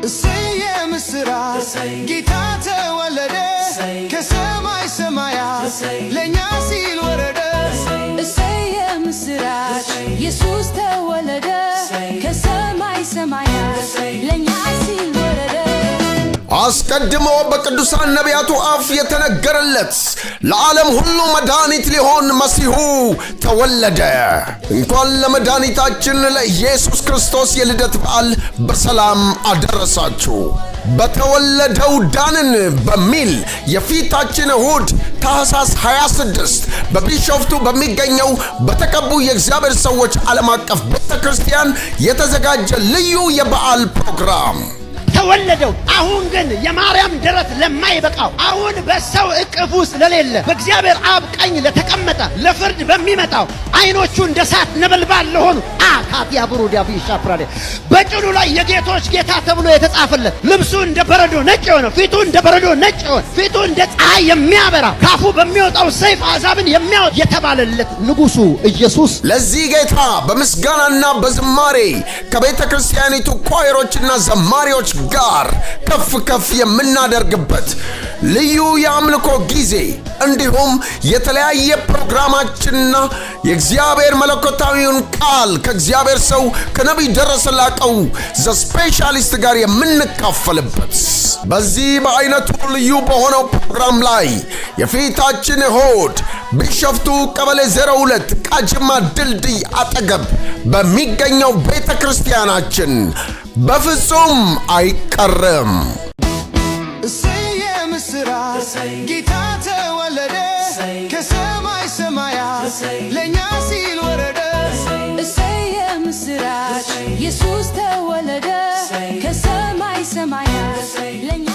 እሰየ ምስራች ጌታ ተወለደ ከሰማይ ሰማያት ለኛ ሲል ወረደ እሰየ ምስራች ኢየሱስ ተወለደ ከሰማይ ሰማያት ለኛ ሲል ወረደ አስቀድሞ በቅዱሳን ነቢያቱ አፍ የተነገረለት ለዓለም ሁሉ መድኃኒት ሊሆን መሲሁ ተወለደ። እንኳን ለመድኃኒታችን ለኢየሱስ ክርስቶስ የልደት በዓል በሰላም አደረሳችሁ። በተወለደው ዳንን በሚል የፊታችን እሁድ ታኅሳስ 26 በቢሾፍቱ በሚገኘው በተቀቡ የእግዚአብሔር ሰዎች ዓለም አቀፍ ቤተ ክርስቲያን የተዘጋጀ ልዩ የበዓል ፕሮግራም ተወለደው። አሁን ግን የማርያም ደረት ለማይበቃው አሁን በሰው እቅፍ ውስጥ ለሌለ በእግዚአብሔር አብ ቀኝ ለተቀመጠ ለፍርድ በሚመጣው አይኖቹ እንደ እሳት ነበልባል ለሆኑ አካቲያ ብሩዲያ ቢሻፕራዴ በጭኑ ላይ የጌቶች ጌታ ተብሎ የተጻፈለት ልብሱ እንደ በረዶ ነጭ የሆነ ፊቱ እንደ በረዶ ነጭ የሆነ ፊቱ እንደ ፀሐይ የሚያበራ ካፉ በሚወጣው ሰይፍ አሕዛብን የሚያወጥ የተባለለት ንጉሱ ኢየሱስ ለዚህ ጌታ በምስጋናና በዝማሬ ከቤተ ክርስቲያኒቱ ኳይሮችና ዘማሪዎች ጋር ከፍ የምናደርግበት ልዩ የአምልኮ ጊዜ እንዲሁም የተለያየ ፕሮግራማችንና የእግዚአብሔር መለኮታዊውን ቃል ከእግዚአብሔር ሰው ከነቢይ ደረሰ ላቀው ዘ ስፔሻሊስት ጋር የምንካፈልበት በዚህ በአይነቱ ልዩ በሆነው ፕሮግራም ላይ የፊታችን እሁድ ቢሾፍቱ ቀበሌ 02 ቃጂማ ድልድይ አጠገብ በሚገኘው ቤተ ክርስቲያናችን በፍጹም አይቀርም። እሰየ ምስራች ጌታ ተወለደ ከሰማይ ሰማያት ለኛ ሲል ወረደ እሰየ ምስራች ኢየሱስ ተወለደ ከሰማይ ሰማያት ለኛ